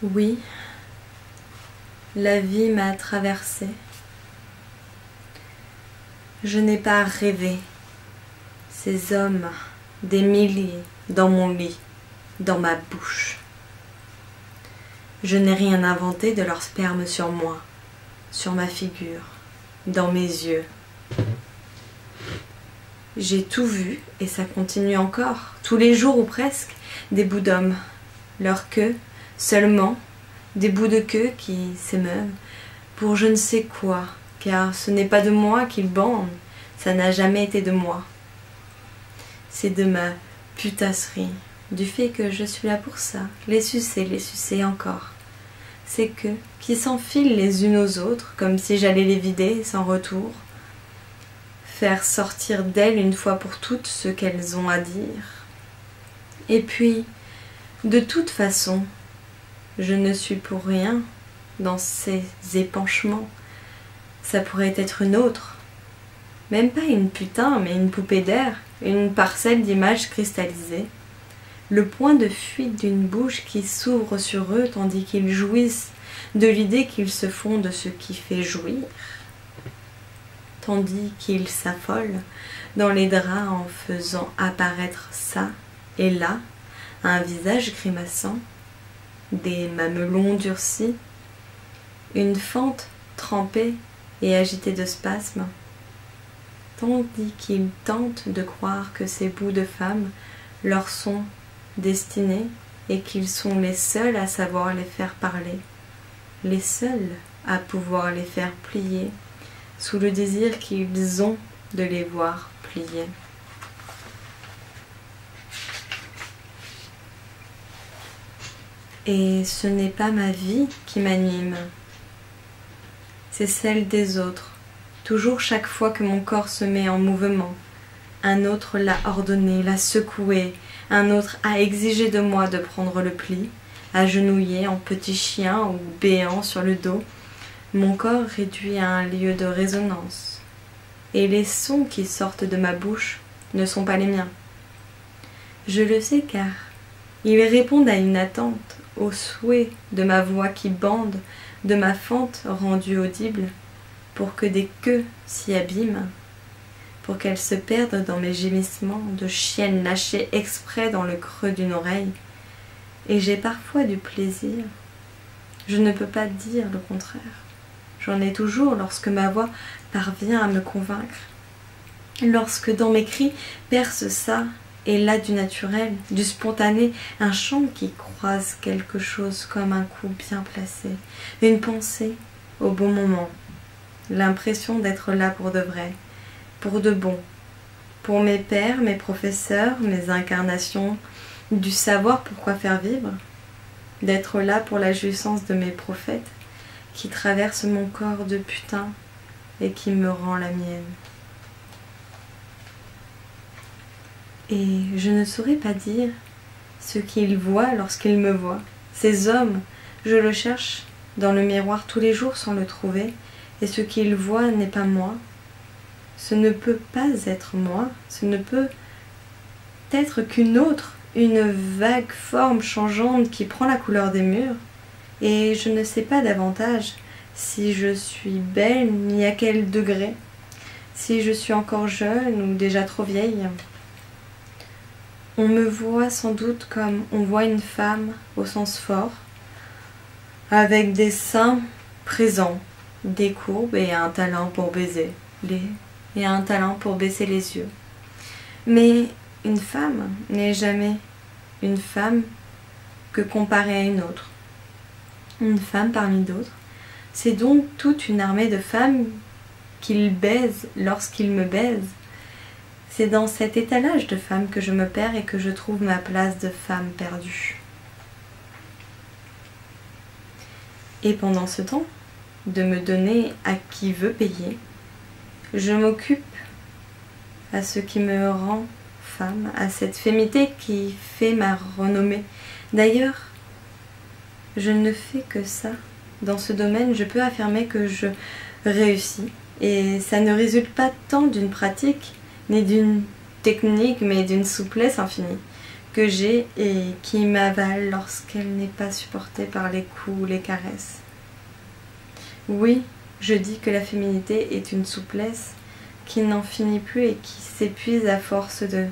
Oui, la vie m'a traversée. Je n'ai pas rêvé ces hommes, des milliers, dans mon lit, dans ma bouche. Je n'ai rien inventé de leur sperme sur moi, sur ma figure, dans mes yeux. J'ai tout vu, et ça continue encore, tous les jours ou presque, des bouts d'hommes, leur queue, seulement, des bouts de queue qui s'émeuvent, pour je ne sais quoi, car ce n'est pas de moi qu'ils bandent, ça n'a jamais été de moi. C'est de ma putasserie, du fait que je suis là pour ça, les sucer encore. C'est que, qui s'enfilent les unes aux autres, comme si j'allais les vider sans retour, faire sortir d'elles une fois pour toutes ce qu'elles ont à dire. Et puis, de toute façon, je ne suis pour rien dans ces épanchements. Ça pourrait être une autre, même pas une putain, mais une poupée d'air, une parcelle d'images cristallisées, le point de fuite d'une bouche qui s'ouvre sur eux tandis qu'ils jouissent de l'idée qu'ils se font de ce qui fait jouir, tandis qu'ils s'affolent dans les draps en faisant apparaître ça et là un visage grimaçant, des mamelons durcis, une fente trempée et agitée de spasmes, tandis qu'ils tentent de croire que ces bouts de femmes leur sont destinés et qu'ils sont les seuls à savoir les faire parler, les seuls à pouvoir les faire plier sous le désir qu'ils ont de les voir plier. Et ce n'est pas ma vie qui m'anime, c'est celle des autres. Toujours chaque fois que mon corps se met en mouvement, un autre l'a ordonné, l'a secoué, un autre a exigé de moi de prendre le pli, agenouillé en petit chien ou béant sur le dos, mon corps réduit à un lieu de résonance. Et les sons qui sortent de ma bouche ne sont pas les miens. Je le sais car ils répondent à une attente, au souhait de ma voix qui bande, de ma fente rendue audible, pour que des queues s'y abîment, pour qu'elles se perdent dans mes gémissements de chienne lâchée exprès dans le creux d'une oreille. Et j'ai parfois du plaisir. Je ne peux pas dire le contraire. J'en ai toujours lorsque ma voix parvient à me convaincre, lorsque dans mes cris perce ça et là du naturel, du spontané, un chant qui croise quelque chose comme un coup bien placé, une pensée au bon moment, l'impression d'être là pour de vrai, pour de bon, pour mes pères, mes professeurs, mes incarnations, du savoir pourquoi faire vivre, d'être là pour la jouissance de mes prophètes qui traversent mon corps de putain et qui me rend la mienne. Et je ne saurais pas dire ce qu'ils voient lorsqu'ils me voient. Ces hommes, je le cherche dans le miroir tous les jours sans le trouver, et ce qu'ils voient n'est pas moi. Ce ne peut pas être moi, ce ne peut être qu'une autre, une vague forme changeante qui prend la couleur des murs, et je ne sais pas davantage si je suis belle ni à quel degré, si je suis encore jeune ou déjà trop vieille. On me voit sans doute comme on voit une femme au sens fort, avec des seins présents, des courbes et un talent pour baiser, et un talent pour baisser les yeux. Mais une femme n'est jamais une femme que comparée à une autre. Une femme parmi d'autres, c'est donc toute une armée de femmes qu'il baise lorsqu'il me baise. C'est dans cet étalage de femmes que je me perds et que je trouve ma place de femme perdue. Et pendant ce temps, de me donner à qui veut payer, je m'occupe à ce qui me rend femme, à cette féminité qui fait ma renommée. D'ailleurs, je ne fais que ça. Dans ce domaine, je peux affirmer que je réussis. Et ça ne résulte pas tant d'une pratique, ni d'une technique, mais d'une souplesse infinie, que j'ai et qui m'avale lorsqu'elle n'est pas supportée par les coups ou les caresses. Oui, je dis que la féminité est une souplesse qui n'en finit plus et qui s'épuise à force de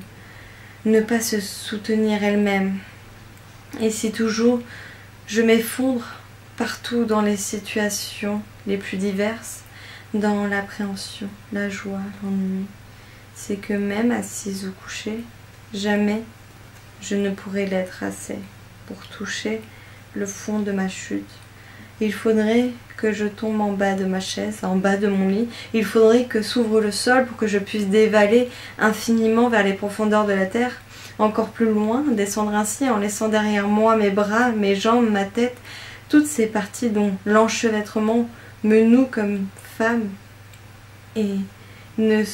ne pas se soutenir elle-même. Et si toujours je m'effondre partout dans les situations les plus diverses, dans l'appréhension, la joie, l'ennui, c'est que même assise ou couchée, jamais je ne pourrai l'être assez pour toucher le fond de ma chute. Il faudrait que je tombe en bas de ma chaise, en bas de mon lit. Il faudrait que s'ouvre le sol pour que je puisse dévaler infiniment vers les profondeurs de la terre, encore plus loin, descendre ainsi en laissant derrière moi mes bras, mes jambes, ma tête, toutes ces parties dont l'enchevêtrement me noue comme femme et ne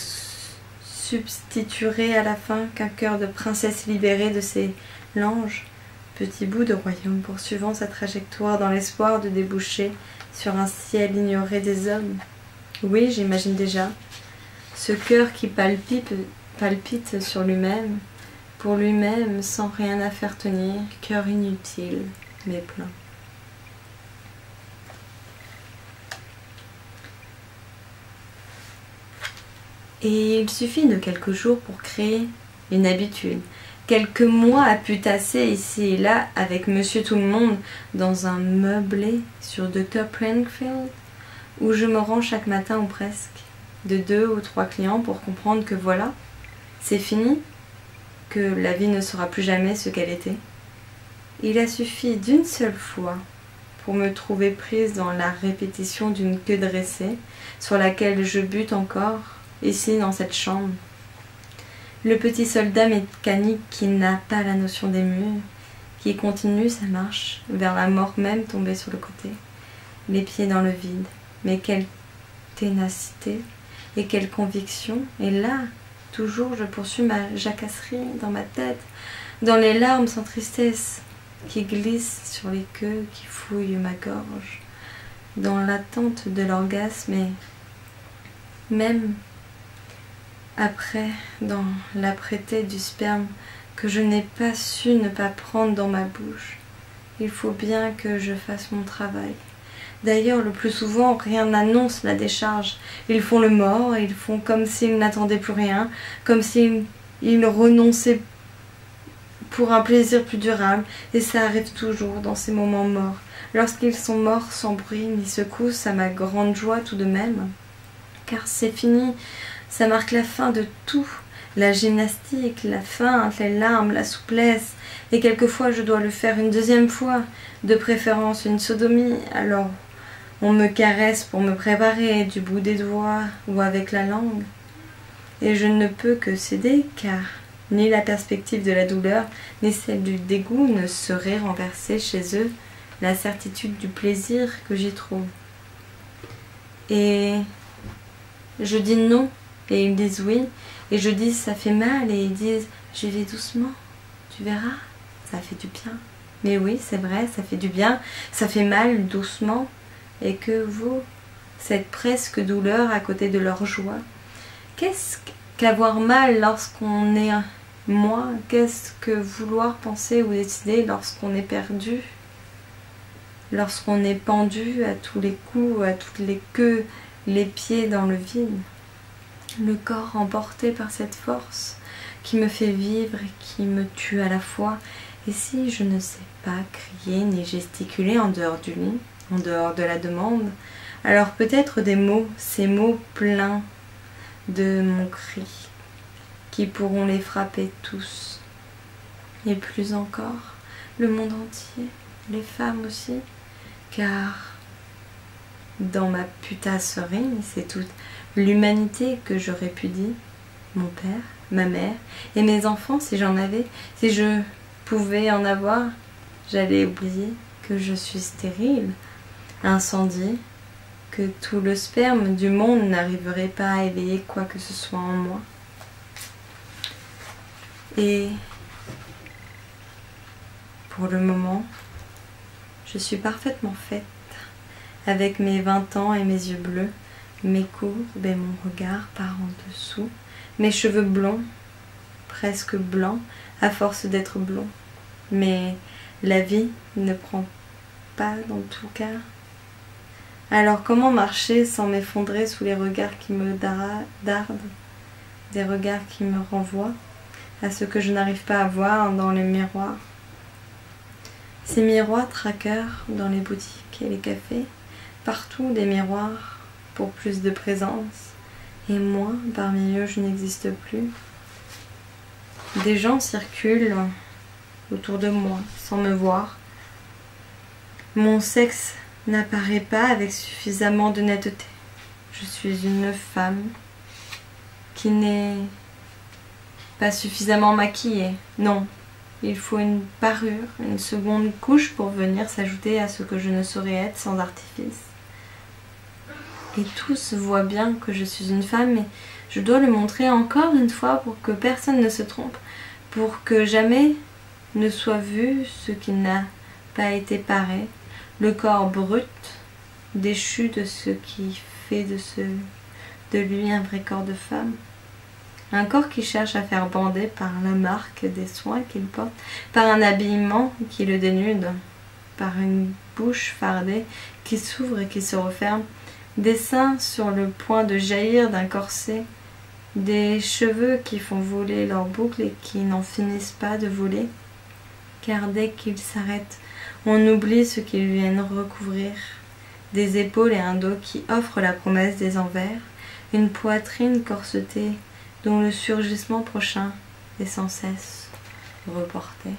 substituerait à la fin qu'un cœur de princesse libérée de ses langes, petit bout de royaume poursuivant sa trajectoire dans l'espoir de déboucher sur un ciel ignoré des hommes. Oui, j'imagine déjà ce cœur qui palpite sur lui-même, pour lui-même, sans rien à faire tenir, cœur inutile, mais plein. Et il suffit de quelques jours pour créer une habitude. Quelques mois à putasser ici et là avec Monsieur Tout-le-Monde dans un meublé sur Dr. Plainfield où je me rends chaque matin ou presque, de 2 ou 3 clients pour comprendre que voilà, c'est fini, que la vie ne sera plus jamais ce qu'elle était. Il a suffi d'une seule fois pour me trouver prise dans la répétition d'une queue dressée sur laquelle je bute encore, ici dans cette chambre. Le petit soldat mécanique qui n'a pas la notion des murs, qui continue sa marche vers la mort même tombée sur le côté, les pieds dans le vide. Mais quelle ténacité et quelle conviction! Et là, toujours, je poursuis ma jacasserie dans ma tête, dans les larmes sans tristesse qui glissent sur les queues qui fouillent ma gorge, dans l'attente de l'orgasme et même après, dans l'apprêté du sperme que je n'ai pas su ne pas prendre dans ma bouche. Il faut bien que je fasse mon travail. D'ailleurs, le plus souvent, rien n'annonce la décharge. Ils font le mort, ils font comme s'ils n'attendaient plus rien, comme s'ils renonçaient pour un plaisir plus durable, et ça arrive toujours dans ces moments morts. Lorsqu'ils sont morts sans bruit ni secousse, à ma grande joie tout de même, car c'est fini. Ça marque la fin de tout, la gymnastique, la feinte, les larmes, la souplesse, et quelquefois je dois le faire une deuxième fois, de préférence une sodomie, alors on me caresse pour me préparer du bout des doigts ou avec la langue. Et je ne peux que céder, car ni la perspective de la douleur, ni celle du dégoût ne saurait renverser chez eux la certitude du plaisir que j'y trouve. Et je dis non, et ils disent oui, et je dis ça fait mal, et ils disent j'y vais doucement, tu verras, ça fait du bien. Mais oui, c'est vrai, ça fait du bien, ça fait mal doucement, et que vous, cette presque douleur à côté de leur joie, qu'est-ce qu'avoir mal lorsqu'on est moi? Qu'est-ce que vouloir penser ou décider lorsqu'on est perdu, lorsqu'on est pendu à tous les coups, à toutes les queues, les pieds dans le vide? Le corps emporté par cette force qui me fait vivre et qui me tue à la fois. Et si je ne sais pas crier ni gesticuler en dehors du lit, en dehors de la demande, alors peut-être des mots, ces mots pleins de mon cri, qui pourront les frapper tous. Et plus encore, le monde entier, les femmes aussi, car dans ma putasserie, c'est toute l'humanité que je répudie, mon père, ma mère et mes enfants si j'en avais, si je pouvais en avoir, j'allais oublier que je suis stérile, incendiée, que tout le sperme du monde n'arriverait pas à éveiller quoi que ce soit en moi. Et pour le moment, je suis parfaitement faite, avec mes 20 ans et mes yeux bleus, mes courbes et mon regard par en dessous, mes cheveux blonds, presque blanc à force d'être blond. Mais la vie ne prend pas dans tout cas. Alors comment marcher sans m'effondrer sous les regards qui me dardent, des regards qui me renvoient à ce que je n'arrive pas à voir dans les miroirs. Ces miroirs traqueurs dans les boutiques et les cafés, partout des miroirs pour plus de présence, et moi, parmi eux, je n'existe plus. Des gens circulent autour de moi sans me voir. Mon sexe n'apparaît pas avec suffisamment de netteté. Je suis une femme qui n'est pas suffisamment maquillée. Non, il faut une parure, une seconde couche pour venir s'ajouter à ce que je ne saurais être sans artifice. Et tous voient bien que je suis une femme, mais je dois le montrer encore une fois pour que personne ne se trompe, pour que jamais ne soit vu ce qui n'a pas été paré, le corps brut, déchu de ce qui fait de lui un vrai corps de femme. Un corps qui cherche à faire bander par la marque des soins qu'il porte, par un habillement qui le dénude, par une bouche fardée qui s'ouvre et qui se referme, des seins sur le point de jaillir d'un corset, des cheveux qui font voler leurs boucles et qui n'en finissent pas de voler, car dès qu'ils s'arrêtent, on oublie ce qu'ils viennent recouvrir, des épaules et un dos qui offrent la promesse des envers, une poitrine corsetée dont le surgissement prochain est sans cesse reporté.